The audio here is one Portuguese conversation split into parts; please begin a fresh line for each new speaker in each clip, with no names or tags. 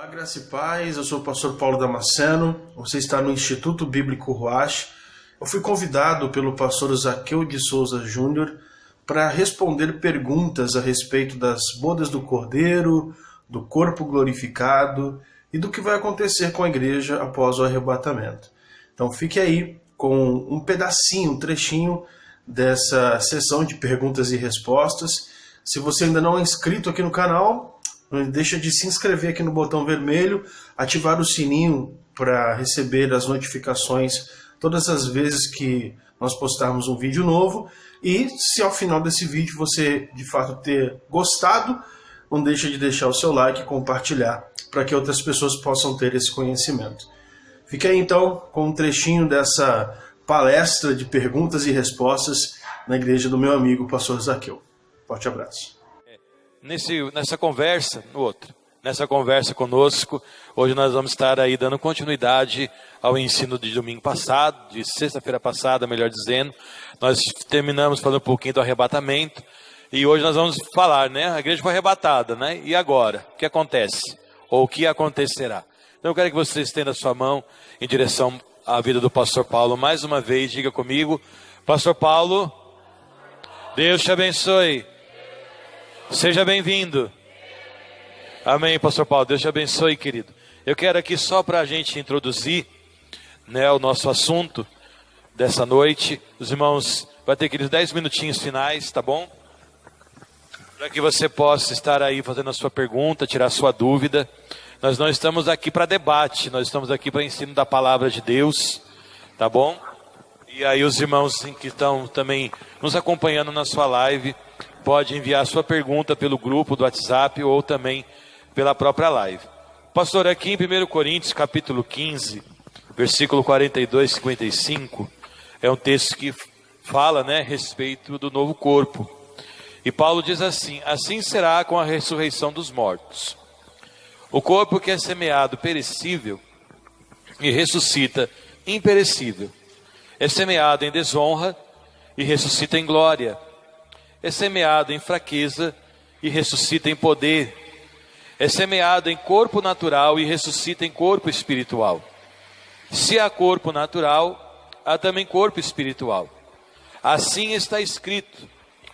Olá, graça e paz, eu sou o pastor Paulo Damasceno, você está no Instituto Bíblico Ruach. Eu fui convidado pelo pastor Zaqueu de Souza Júnior para responder perguntas a respeito das bodas do Cordeiro, do corpo glorificado e do que vai acontecer com a igreja após o arrebatamento. Então fique aí com um pedacinho, um trechinho dessa sessão de perguntas e respostas. Se você ainda não é inscrito aqui no canal, não deixa de se inscrever aqui no botão vermelho, ativar o sininho para receber as notificações todas as vezes que nós postarmos um vídeo novo. E se ao final desse vídeo você de fato ter gostado, não deixa de deixar o seu like e compartilhar para que outras pessoas possam ter esse conhecimento. Fique aí então com um trechinho dessa palestra de perguntas e respostas na igreja do meu amigo pastor Zaqueu. Forte abraço.
Nessa conversa conosco, hoje nós vamos estar aí dando continuidade ao ensino de domingo passado, de sexta-feira passada, melhor dizendo. Nós terminamos falando um pouquinho do arrebatamento e hoje nós vamos falar, né? A igreja foi arrebatada, né? E agora? O que acontece? Ou o que acontecerá? Então eu quero que você estenda a sua mão em direção à vida do pastor Paulo. Mais uma vez, diga comigo, pastor Paulo, Deus te abençoe. Seja bem-vindo. Amém, pastor Paulo. Deus te abençoe, querido. Eu quero aqui só para a gente introduzir, né, o nosso assunto dessa noite. Os irmãos, vai ter aqueles 10 minutinhos finais, tá bom? Para que você possa estar aí fazendo a sua pergunta, tirar a sua dúvida. Nós não estamos aqui para debate, nós estamos aqui para ensino da palavra de Deus, tá bom? E aí os irmãos que estão também nos acompanhando na sua live, pode enviar sua pergunta pelo grupo do WhatsApp ou também pela própria live. Pastor, aqui em 1 Coríntios, capítulo 15, versículo 42 e 55, é um texto que fala, né, a respeito do novo corpo. E Paulo diz assim: assim será com a ressurreição dos mortos. O corpo que é semeado perecível e ressuscita imperecível, é semeado em desonra e ressuscita em glória. É semeado em fraqueza e ressuscita em poder. É semeado em corpo natural e ressuscita em corpo espiritual. Se há corpo natural, há também corpo espiritual. Assim está escrito: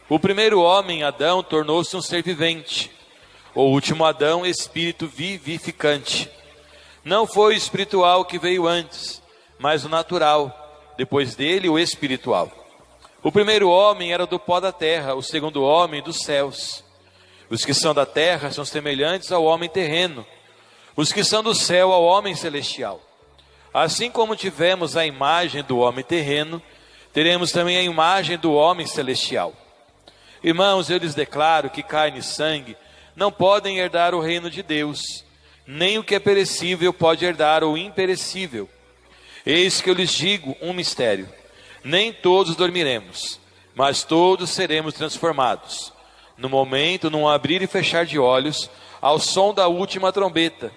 o primeiro homem, Adão, tornou-se um ser vivente. O último Adão, espírito vivificante. Não foi o espiritual que veio antes, mas o natural. Depois dele, o espiritual. O primeiro homem era do pó da terra, o segundo homem dos céus. Os que são da terra são semelhantes ao homem terreno, os que são do céu ao homem celestial. Assim como tivemos a imagem do homem terreno, teremos também a imagem do homem celestial. Irmãos, eu lhes declaro que carne e sangue não podem herdar o reino de Deus, nem o que é perecível pode herdar o imperecível. Eis que eu lhes digo um mistério: nem todos dormiremos, mas todos seremos transformados. No momento, num abrir e fechar de olhos, ao som da última trombeta.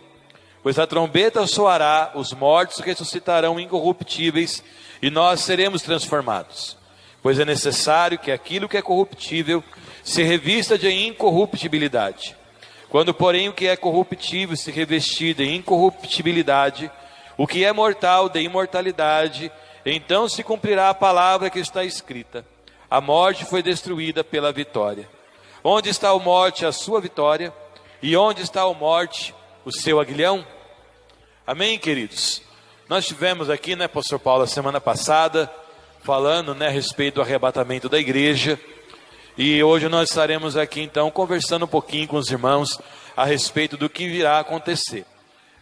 Pois a trombeta soará, os mortos ressuscitarão incorruptíveis, e nós seremos transformados. Pois é necessário que aquilo que é corruptível se revista de incorruptibilidade. Quando, porém, o que é corruptível se revestir de incorruptibilidade, o que é mortal de imortalidade, então se cumprirá a palavra que está escrita: a morte foi destruída pela vitória. Onde está a morte, a sua vitória? E onde está a morte, o seu aguilhão? Amém, queridos? Nós tivemos aqui, né, pastor Paulo, a semana passada, falando, né, a respeito do arrebatamento da igreja. E hoje nós estaremos aqui, então, conversando um pouquinho com os irmãos a respeito do que virá acontecer.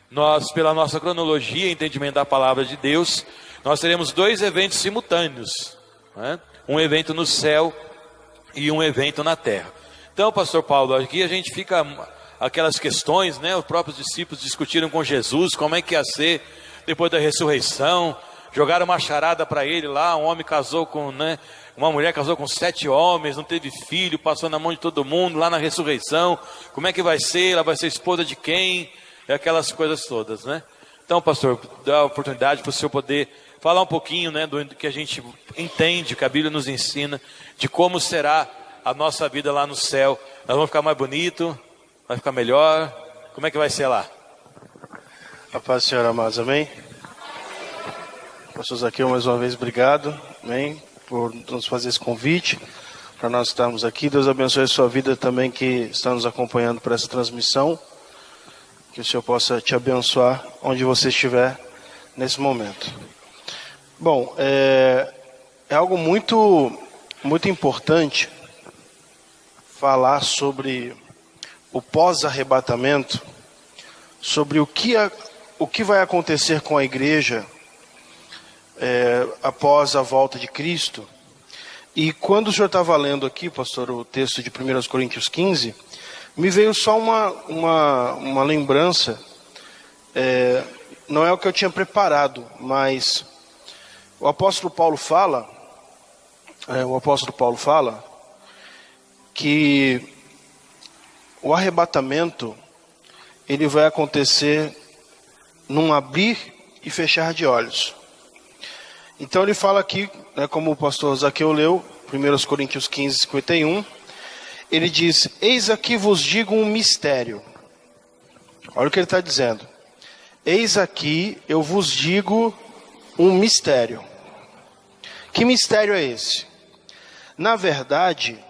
Nós, pela nossa cronologia e entendimento da palavra de Deus, nós teremos dois eventos simultâneos, né? Um evento no céu e um evento na terra. Então, pastor Paulo, aqui a gente fica aquelas questões, né? Os próprios discípulos discutiram com Jesus como é que ia ser depois da ressurreição. Jogaram uma charada para ele lá, um homem casou com, né? Uma mulher casou com 7 homens, não teve filho, passou na mão de todo mundo lá na ressurreição. Como é que vai ser? Ela vai ser esposa de quem? E aquelas coisas todas, né? Então, pastor, dá a oportunidade para o senhor poder falar um pouquinho, né, do que a gente entende, que a Bíblia nos ensina, de como será a nossa vida lá no céu. Nós vamos ficar mais bonito, vai ficar melhor. Como é que vai ser lá?
A paz do Senhor, amados, amém? Pastor Zaqueu, mais uma vez, obrigado, amém, por nos fazer esse convite, para nós estarmos aqui. Deus abençoe a sua vida também, que está nos acompanhando por essa transmissão. Que o Senhor possa te abençoar onde você estiver nesse momento. Bom, é algo muito importante falar sobre o pós-arrebatamento, sobre o que vai acontecer com a igreja após a volta de Cristo. E quando o senhor estava lendo aqui, pastor, o texto de 1 Coríntios 15, me veio só uma lembrança, não é o que eu tinha preparado, mas o apóstolo Paulo fala que o arrebatamento ele vai acontecer num abrir e fechar de olhos. Então ele fala aqui, como o pastor Zaqueu leu, 1 Coríntios 15, 51, ele diz: eis aqui vos digo um mistério. Olha o que ele está dizendo. Eis aqui eu vos digo um mistério. Que mistério é esse? Na verdade,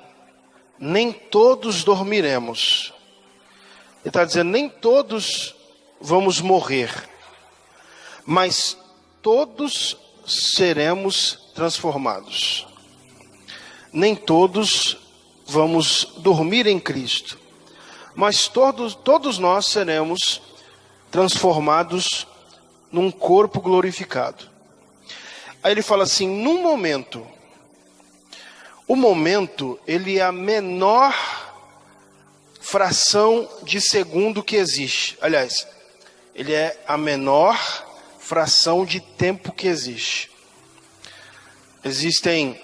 nem todos dormiremos. Ele está dizendo, nem todos vamos morrer, mas todos seremos transformados. Nem todos vamos dormir em Cristo, mas todos nós seremos transformados num corpo glorificado. Aí ele fala assim, num momento, o momento ele é a menor fração de segundo que existe. Aliás, ele é a menor fração de tempo que existe. Existem,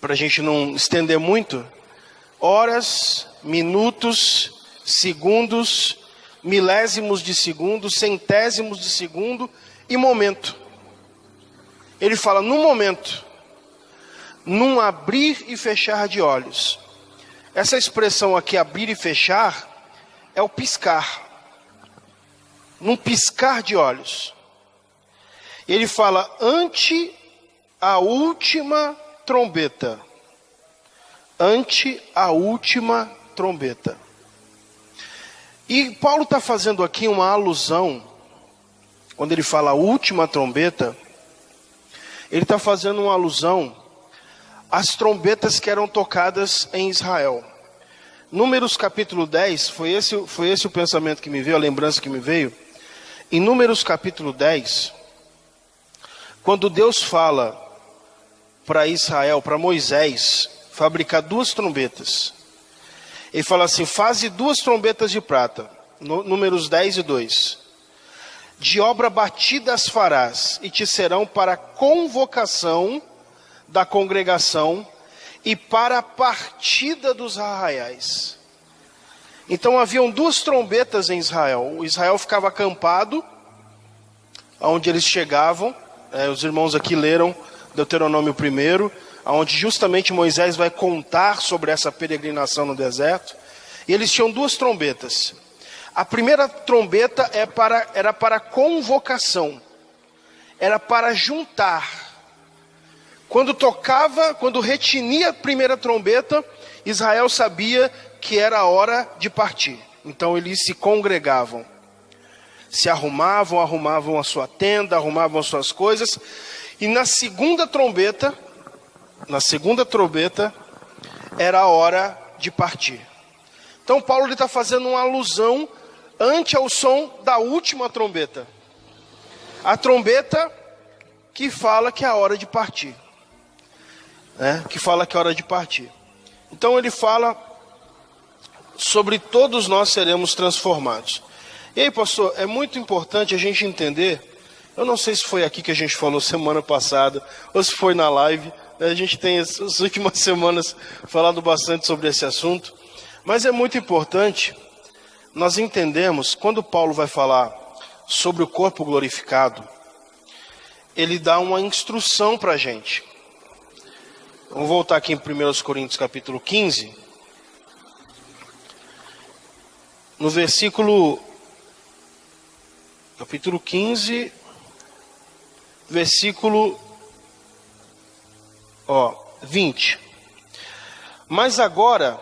para a gente não estender muito, horas, minutos, segundos, milésimos de segundo, centésimos de segundo e momento. Ele fala num momento, num abrir e fechar de olhos. Essa expressão aqui, abrir e fechar, é o piscar. Num piscar de olhos. Ele fala ante a última trombeta. Ante a última trombeta. E Paulo está fazendo aqui uma alusão, quando ele fala a última trombeta, ele está fazendo uma alusão às trombetas que eram tocadas em Israel. Números capítulo 10, foi esse o pensamento que me veio, a lembrança que me veio. Em Números capítulo 10, quando Deus fala para Israel, para Moisés, fabricar 2 trombetas. Ele fala assim, faze 2 trombetas de prata, Números 10 e 2. De obra batida as farás, e te serão para convocação da congregação e para a partida dos arraiais. Então haviam 2 trombetas em Israel. O Israel ficava acampado, onde eles chegavam. Os irmãos aqui leram Deuteronômio 1, onde justamente Moisés vai contar sobre essa peregrinação no deserto. E eles tinham 2 trombetas. A primeira trombeta era para convocação, era para juntar. Quando retinia a primeira trombeta, Israel sabia que era a hora de partir. Então eles se congregavam, se arrumavam a sua tenda, arrumavam as suas coisas. E na segunda trombeta era a hora de partir. Então Paulo está fazendo uma alusão ante ao som da última trombeta. A trombeta que fala que é a hora de partir. Que fala que é a hora de partir. Então ele fala sobre todos nós seremos transformados. E aí, pastor, é muito importante a gente entender, eu não sei se foi aqui que a gente falou semana passada, ou se foi na live, a gente tem as últimas semanas falado bastante sobre esse assunto, mas é muito importante nós entendermos, quando Paulo vai falar sobre o corpo glorificado, ele dá uma instrução para a gente. Vamos voltar aqui em 1 Coríntios capítulo 15, no versículo
capítulo 15, versículo 20. Mas agora,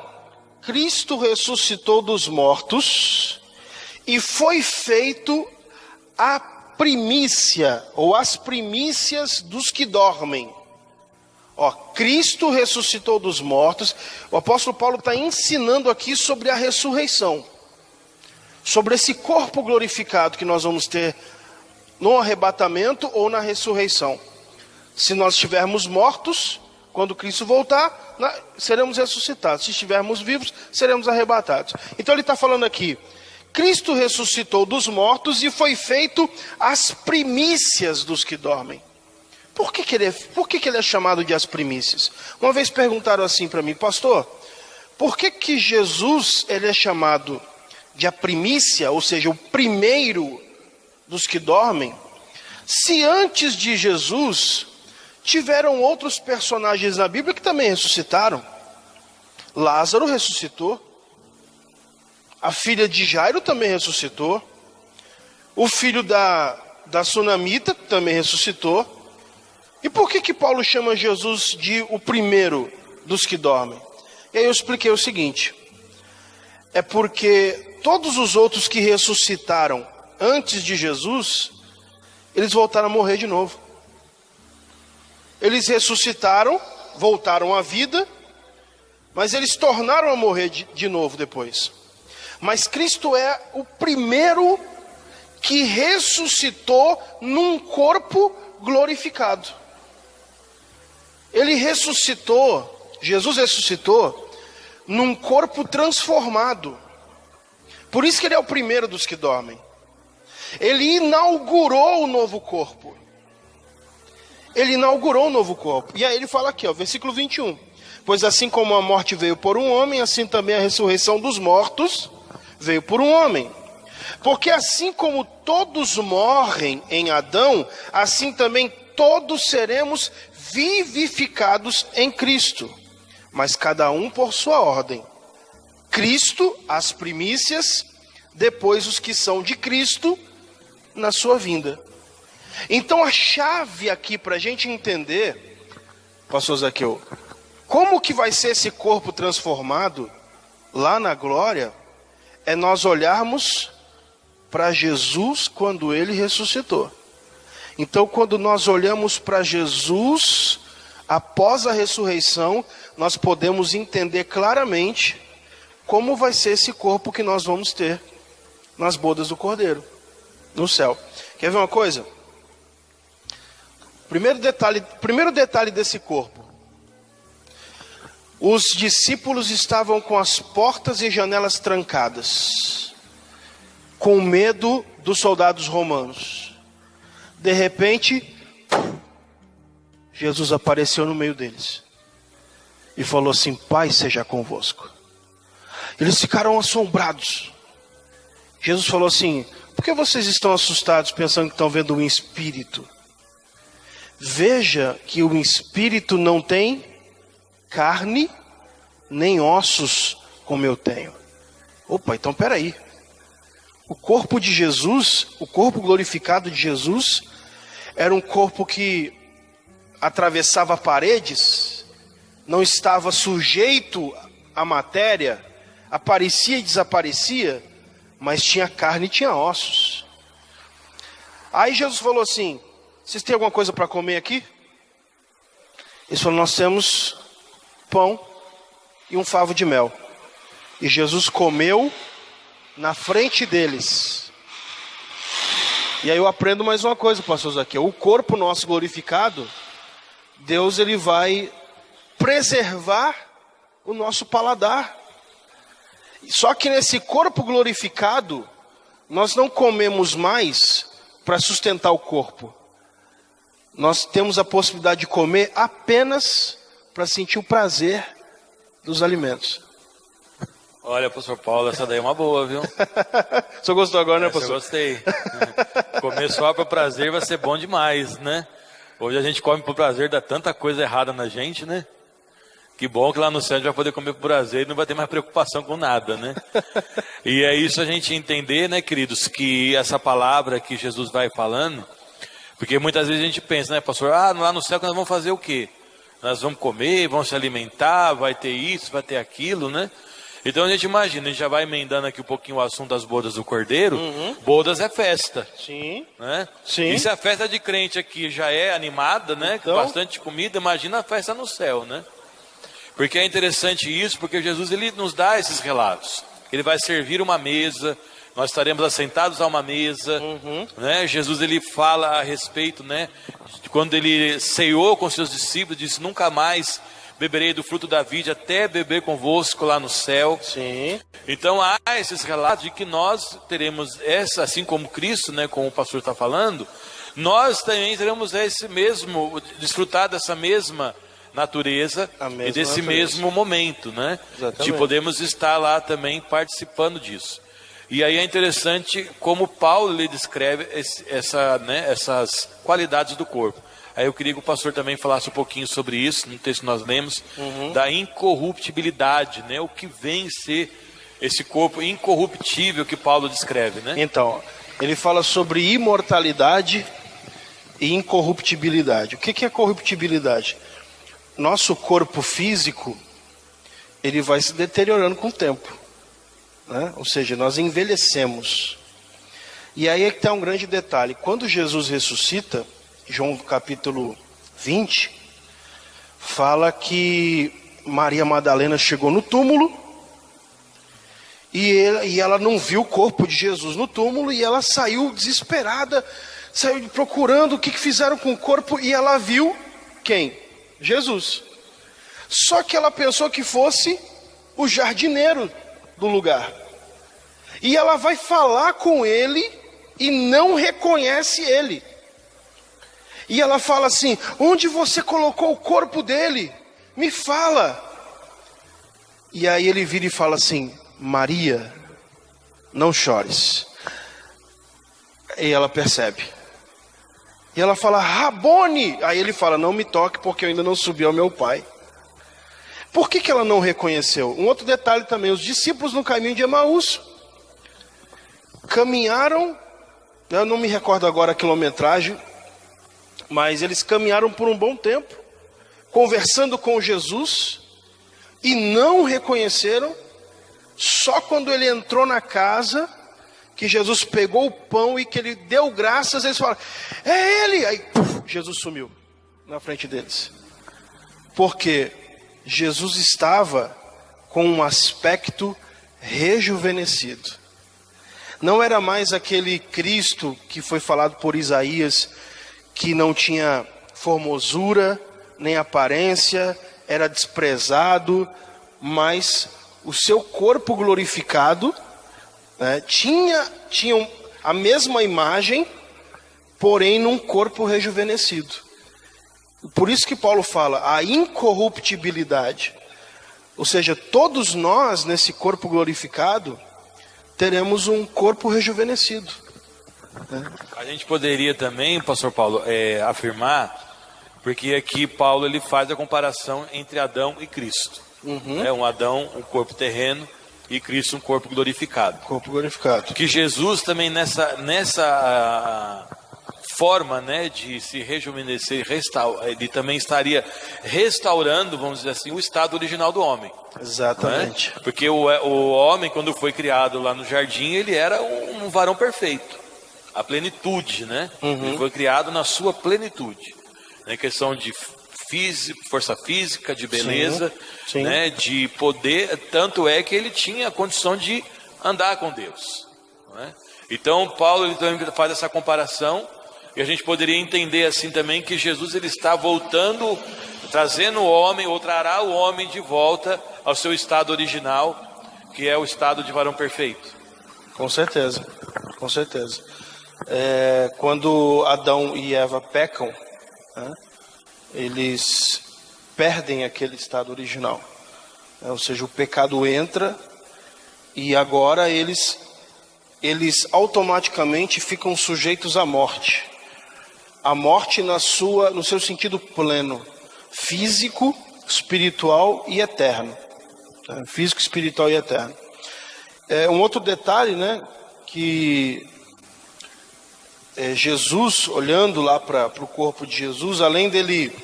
Cristo ressuscitou dos mortos e foi feito a primícia, ou as primícias dos que dormem. Cristo ressuscitou dos mortos. O apóstolo Paulo está ensinando aqui sobre a ressurreição, sobre esse corpo glorificado que nós vamos ter no arrebatamento ou na ressurreição. Se nós estivermos mortos, quando Cristo voltar, seremos ressuscitados. Se estivermos vivos, seremos arrebatados. Então ele está falando aqui, Cristo ressuscitou dos mortos e foi feito as primícias dos que dormem. Por que ele é chamado de as primícias? Uma vez perguntaram assim para mim, pastor, por que Jesus ele é chamado de a primícia, ou seja, o primeiro dos que dormem, se antes de Jesus tiveram outros personagens na Bíblia que também ressuscitaram? Lázaro ressuscitou, a filha de Jairo também ressuscitou, o filho da sunamita também ressuscitou. E por que Paulo chama Jesus de o primeiro dos que dormem? E aí eu expliquei o seguinte, é porque todos os outros que ressuscitaram antes de Jesus, eles voltaram a morrer de novo. Eles ressuscitaram, voltaram à vida, mas eles tornaram a morrer de novo depois. Mas Cristo é o primeiro que ressuscitou num corpo glorificado. Ele ressuscitou, Jesus ressuscitou num corpo transformado. Por isso que ele é o primeiro dos que dormem. Ele inaugurou o novo corpo. Ele inaugurou o novo corpo. E aí ele fala aqui, versículo 21. Pois assim como a morte veio por um homem, assim também a ressurreição dos mortos veio por um homem. Porque assim como todos morrem em Adão, assim também todos seremos vivificados em Cristo. Mas cada um por sua ordem. Cristo, as primícias, depois os que são de Cristo, na sua vinda. Então a chave aqui para a gente entender, pastor Zaqueu, como que vai ser esse corpo transformado lá na glória, é nós olharmos para Jesus quando ele ressuscitou. Então quando nós olhamos para Jesus após a ressurreição, nós podemos entender claramente como vai ser esse corpo que nós vamos ter nas bodas do Cordeiro, no céu. Quer ver uma coisa? Primeiro detalhe desse corpo. Os discípulos estavam com as portas e janelas trancadas, com medo dos soldados romanos. De repente, Jesus apareceu no meio deles e falou assim: paz seja convosco. Eles ficaram assombrados. Jesus falou assim: por que vocês estão assustados pensando que estão vendo um espírito? Veja que o espírito não tem carne nem ossos como eu tenho. Opa, então peraí. O corpo de Jesus, o corpo glorificado de Jesus, era um corpo que atravessava paredes, não estava sujeito à matéria, aparecia e desaparecia, mas tinha carne e tinha ossos. Aí Jesus falou assim: vocês têm alguma coisa para comer aqui? Eles falaram: nós temos pão e um favo de mel. E Jesus comeu na frente deles. E aí eu aprendo mais uma coisa, pastor Zaqueu. O corpo nosso glorificado, Deus ele vai preservar o nosso paladar. Só que nesse corpo glorificado, nós não comemos mais para sustentar o corpo. Nós temos a possibilidade de comer apenas para sentir o prazer dos alimentos.
Olha, pastor Paulo, essa daí é uma boa, viu?
O senhor gostou agora, né, pastor?
Eu gostei. Comer só para prazer vai ser bom demais, né? Hoje a gente come por prazer, dá tanta coisa errada na gente, né? Que bom que lá no céu a gente vai poder comer por prazer e não vai ter mais preocupação com nada, né? E é isso a gente entender, né, queridos, que essa palavra que Jesus vai falando, porque muitas vezes a gente pensa, né, pastor, lá no céu nós vamos fazer o quê? Nós vamos comer, vamos se alimentar, vai ter isso, vai ter aquilo, né? Então a gente imagina, a gente já vai emendando aqui um pouquinho o assunto das bodas do Cordeiro. Bodas é festa.
Sim.
Né?
Sim.
E se a festa de crente aqui já é animada, né?
Então...
com bastante comida, imagina a festa no céu, né? Porque é interessante isso, porque Jesus ele nos dá esses relatos. Ele vai servir uma mesa, nós estaremos assentados a uma mesa, né? Jesus ele fala a respeito, né? De quando ele ceou com seus discípulos, disse: nunca mais beberei do fruto da vide até beber convosco lá no céu.
Sim.
Então há esses relatos de que nós teremos essa, assim como Cristo, né? Como o pastor está falando, nós também teremos esse mesmo, desfrutar dessa mesma natureza e desse mesmo momento, né?
Exatamente.
De podermos estar lá também participando disso. E aí é interessante como Paulo ele descreve essas qualidades do corpo. Aí eu queria que o pastor também falasse um pouquinho sobre isso, no texto que nós lemos, da incorruptibilidade, né? O que vem ser esse corpo incorruptível que Paulo descreve, né?
Então, ele fala sobre imortalidade e incorruptibilidade. O que é corruptibilidade? Nosso corpo físico, ele vai se deteriorando com o tempo, né? Ou seja, nós envelhecemos. E aí é que está um grande detalhe. Quando Jesus ressuscita, João capítulo 20, fala que Maria Madalena chegou no túmulo e ela não viu o corpo de Jesus no túmulo e ela saiu desesperada, saiu procurando o que fizeram com o corpo e ela viu quem? Jesus. Só que ela pensou que fosse o jardineiro do lugar. E ela vai falar com ele e não reconhece ele. E ela fala assim: onde você colocou o corpo dele? Me fala. E aí ele vira e fala assim: Maria, não chores. E ela percebe. E ela fala: Rabone. Aí ele fala: não me toque porque eu ainda não subi ao meu pai. Por que ela não reconheceu? Um outro detalhe também: os discípulos no caminho de Emaús caminharam, eu não me recordo agora a quilometragem, mas eles caminharam por um bom tempo, conversando com Jesus, e não reconheceram. Só quando ele entrou na casa, que Jesus pegou o pão e que ele deu graças, eles falaram: é ele! Aí Jesus sumiu na frente deles. Porque Jesus estava com um aspecto rejuvenescido. Não era mais aquele Cristo que foi falado por Isaías, que não tinha formosura, nem aparência, era desprezado, mas o seu corpo glorificado, né, tinha a mesma imagem, porém num corpo rejuvenescido. Por isso que Paulo fala a incorruptibilidade. Ou seja, todos nós nesse corpo glorificado teremos um corpo rejuvenescido.
A gente poderia também, pastor Paulo, afirmar, porque aqui Paulo ele faz a comparação entre Adão e Cristo. Um Adão, um corpo terreno, e Cristo, um corpo glorificado.
Corpo glorificado.
Que Jesus também nessa forma, né, de se rejuvenescer, ele também estaria restaurando, vamos dizer assim, o estado original do homem.
Exatamente.
Né? Porque o homem, quando foi criado lá no jardim, ele era um varão perfeito. A plenitude, né? Ele foi criado na sua plenitude. Né? Questão de força física, de beleza,
sim.
Né? De poder. Tanto é que ele tinha a condição de andar com Deus. Né? Então, Paulo ele também faz essa comparação. E a gente poderia entender assim também que Jesus ele está voltando, trazendo o homem, ou trará o homem de volta ao seu estado original, que é o estado de varão perfeito.
Com certeza, com certeza. Quando Adão e Eva pecam, né, eles perdem aquele estado original. Ou seja, o pecado entra e agora eles automaticamente ficam sujeitos à morte. A morte no seu sentido pleno, físico espiritual e eterno. Físico, espiritual e eterno. Um outro detalhe, né, que Jesus, olhando lá para o corpo de Jesus, além dele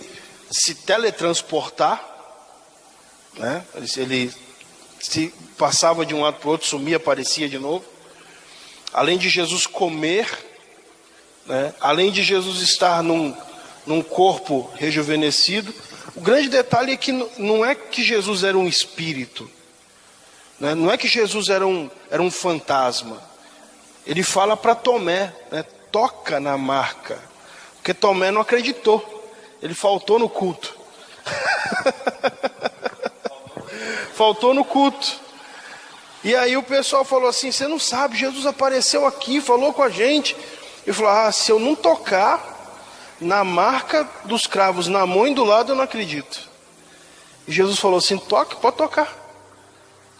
se teletransportar, né, ele se passava de um lado para o outro, sumia, aparecia de novo. Além de Jesus comer, né, além de Jesus estar num corpo rejuvenescido, o grande detalhe é que não é que Jesus era um espírito, né? Não é que Jesus era um fantasma. Ele fala para Tomé, né? Toca na marca, porque Tomé não acreditou, ele faltou no culto. Faltou no culto. E aí o pessoal falou assim: você não sabe, Jesus apareceu aqui, falou com a gente. Ele falou: se eu não tocar na marca dos cravos, na mão e do lado, eu não acredito. E Jesus falou assim: toque, pode tocar.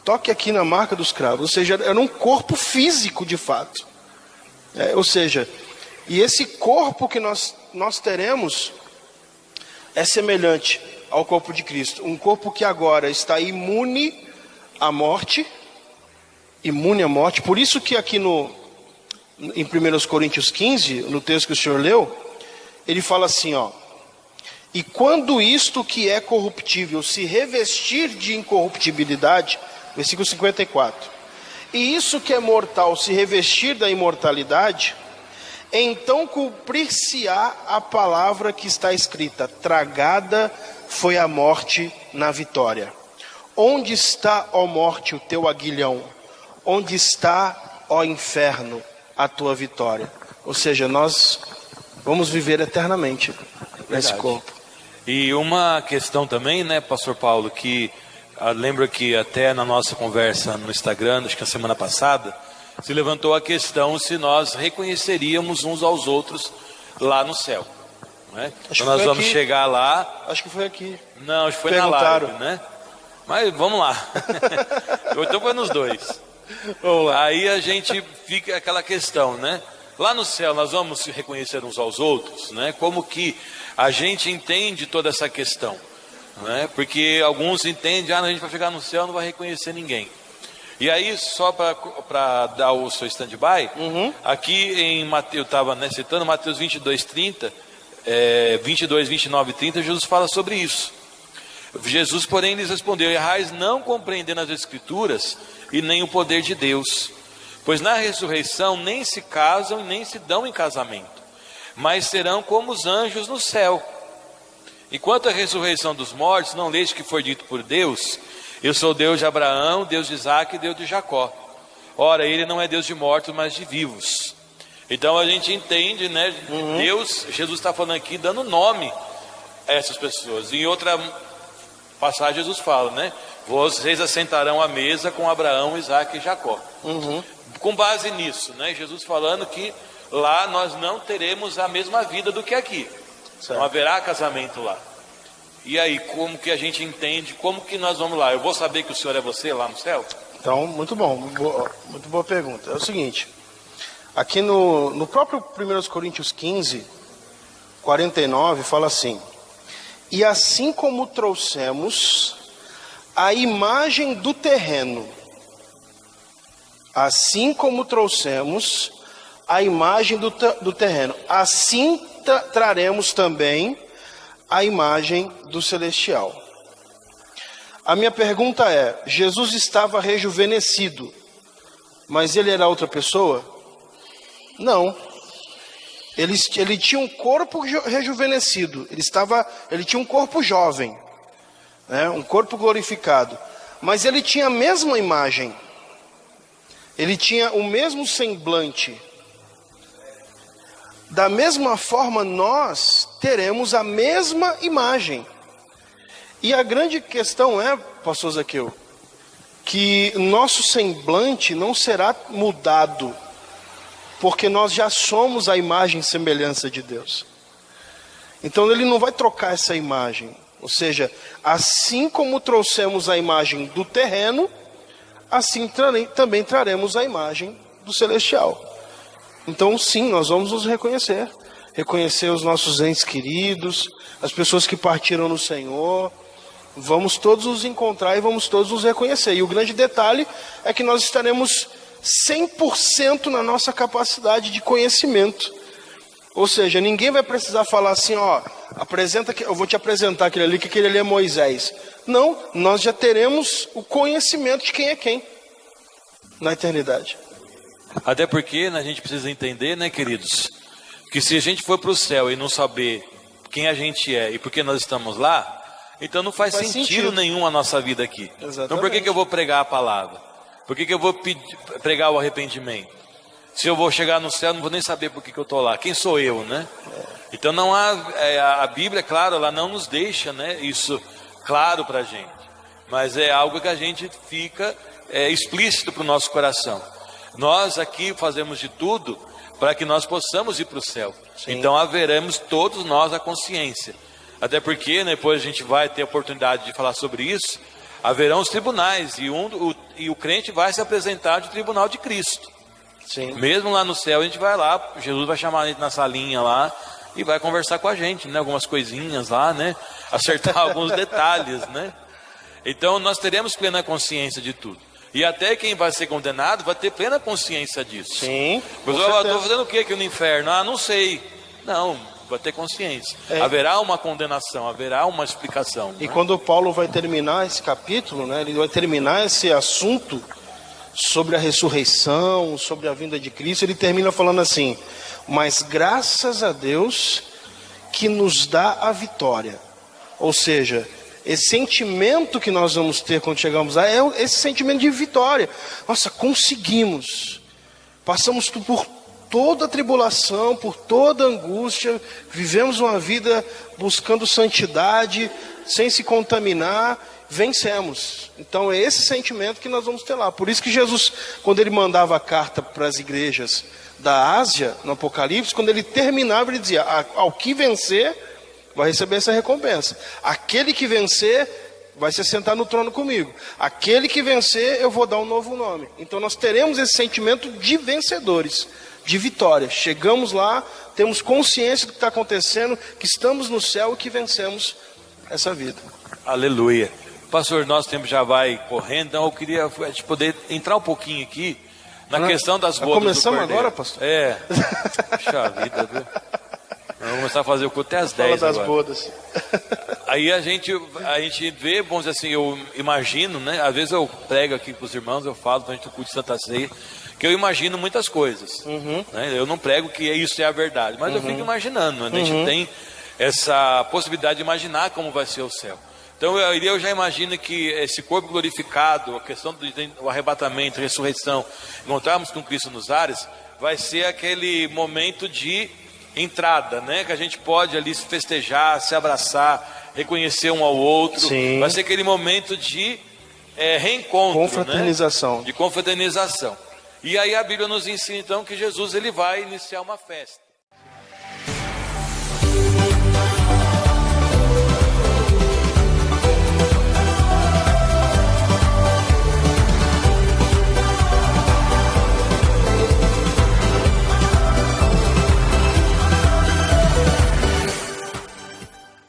Toque aqui na marca dos cravos. Ou seja, era um corpo físico de fato. Ou seja, e esse corpo que nós teremos é semelhante ao corpo de Cristo. Um corpo que agora está imune à morte. Imune à morte. Por isso que aqui em 1 Coríntios 15, no texto que o senhor leu, ele fala assim, e quando isto que é corruptível se revestir de incorruptibilidade, versículo 54, e isso que é mortal se revestir da imortalidade, então cumprir-se-á a palavra que está escrita: tragada foi a morte na vitória. Onde está, ó morte, o teu aguilhão? Onde está, ó inferno, a tua vitória? Ou seja, nós vamos viver eternamente nesse corpo.
E uma questão também, né, pastor Paulo, que lembro que até na nossa conversa no Instagram, acho que na semana passada, se levantou a questão se nós reconheceríamos uns aos outros lá no céu, né? Então nós vamos chegar lá.
Acho que foi aqui.
Não, acho que foi na live, né? Mas vamos lá. Então foi nos dois. Vamos lá. Aí a gente fica aquela questão, né? Lá no céu nós vamos se reconhecer uns aos outros, né? Como que a gente entende toda essa questão, né? Porque alguns entendem, a gente vai chegar no céu, não vai reconhecer ninguém. E aí, só para dar o seu stand-by, aqui em Mateus, eu estava citando Mateus 22, 30, 22, 29 e 30, Jesus fala sobre isso. Jesus, porém, lhes respondeu: errais não compreendendo as Escrituras e nem o poder de Deus. Pois na ressurreição nem se casam e nem se dão em casamento, mas serão como os anjos no céu. E quanto à ressurreição dos mortos, não leste que foi dito por Deus: eu sou Deus de Abraão, Deus de Isaque e Deus de Jacó. Ora, ele não é Deus de mortos, mas de vivos. Então a gente entende, né? Deus, Jesus está falando aqui, dando nome a essas pessoas. Em outra passagem Jesus fala, né? Vocês assentarão à mesa com Abraão, Isaque e Jacó. Com base nisso, né? Jesus falando que lá nós não teremos a mesma vida do que aqui. Certo. Não haverá casamento lá. E aí, como que a gente entende, como que nós vamos lá? Eu vou saber que o Senhor é você lá no céu?
Então, muito bom, muito boa pergunta. É o seguinte, aqui no próprio 1 Coríntios 15, 49, fala assim: e assim como trouxemos a imagem do terreno, assim como trouxemos a imagem do terreno, assim traremos também a imagem do celestial. A minha pergunta é: Jesus estava rejuvenescido, mas ele era outra pessoa? Não. Ele tinha um corpo rejuvenescido, ele tinha um corpo jovem, né? Um corpo glorificado, mas ele tinha a mesma imagem, ele tinha o mesmo semblante. Da mesma forma, nós teremos a mesma imagem. E a grande questão é, pastor Zaqueu, que nosso semblante não será mudado, porque nós já somos a imagem e semelhança de Deus. Então ele não vai trocar essa imagem. Ou seja, assim como trouxemos a imagem do terreno, assim também traremos a imagem do celestial. Então sim, nós vamos nos reconhecer os nossos entes queridos, as pessoas que partiram no Senhor, Vamos todos nos encontrar e vamos todos nos reconhecer. E o grande detalhe é que nós estaremos 100% na nossa capacidade de conhecimento. Ou seja, ninguém vai precisar falar assim, ó, eu vou te apresentar aquele ali, que aquele ali é Moisés. Não, nós já teremos o conhecimento de quem é quem na eternidade.
Até porque, né, a gente precisa entender, né, queridos, que se a gente for para o céu e não saber quem a gente é e por que nós estamos lá, então não faz sentido nenhum a nossa vida aqui.
Exatamente.
Então por que eu vou pregar a palavra? Por que eu vou pregar o arrependimento? Se eu vou chegar no céu, não vou nem saber por que eu estou lá. Quem sou eu, né? Então não há, a Bíblia, claro, ela não nos deixa, né, isso claro para a gente. Mas é algo que a gente fica explícito para o nosso coração. Nós aqui fazemos de tudo para que nós possamos ir para o céu. Sim. Então haveremos todos nós a consciência. Até porque, né, depois a gente vai ter a oportunidade de falar sobre isso. Haverão os tribunais e o crente vai se apresentar de tribunal de Cristo.
Sim.
Mesmo lá no céu a gente vai lá, Jesus vai chamar a gente na salinha lá e vai conversar com a gente, né? Algumas coisinhas lá, né? Acertar alguns detalhes, né? Então nós teremos plena consciência de tudo. E até quem vai ser condenado vai ter plena consciência disso.
Sim.
Mas eu estou fazendo o que aqui no inferno? Ah, não sei. Não, vai ter consciência. Haverá uma condenação, haverá uma explicação.
E
né?
quando Paulo vai terminar esse capítulo, né? Ele vai terminar esse assunto sobre a ressurreição, sobre a vinda de Cristo, ele termina falando assim: mas graças a Deus que nos dá a vitória. Ou seja, esse sentimento que nós vamos ter quando chegamos lá é esse sentimento de vitória. Nossa, conseguimos. Passamos por toda a tribulação, por toda a angústia, vivemos uma vida buscando santidade, sem se contaminar, vencemos. Então é esse sentimento que nós vamos ter lá. Por isso que Jesus, quando ele mandava a carta para as igrejas da Ásia, no Apocalipse, quando ele terminava, ele dizia: ao que vencer, vai receber essa recompensa. Aquele que vencer, vai se sentar no trono comigo. Aquele que vencer, eu vou dar um novo nome. Então nós teremos esse sentimento de vencedores, de vitória. Chegamos lá, temos consciência do que está acontecendo, que estamos no céu e que vencemos essa vida.
Aleluia. Pastor, nosso tempo já vai correndo, então eu queria a gente poder entrar um pouquinho aqui na questão das bodas
começamos
do Cordeiro.
agora, pastor?
É. Puxa vida, viu? Vamos começar a fazer o culto até às 10
Fala das
agora.
bodas.
Aí a gente vê, vamos dizer assim, eu imagino, né? Às vezes eu prego aqui para os irmãos, eu falo para a gente no culto de Santa Ceia, que eu imagino muitas coisas. Né? Eu não prego que isso é a verdade, mas eu fico imaginando. Né? A gente tem essa possibilidade de imaginar como vai ser o céu. Então eu já imagino que esse corpo glorificado, a questão do arrebatamento, ressurreição, encontrarmos com Cristo nos ares, vai ser aquele momento de entrada, né? Que a gente pode ali se festejar, se abraçar, reconhecer um ao outro.
Sim.
Vai ser aquele momento de reencontro,
confraternização.
né? De confraternização. E aí a Bíblia nos ensina então que Jesus ele vai iniciar uma festa.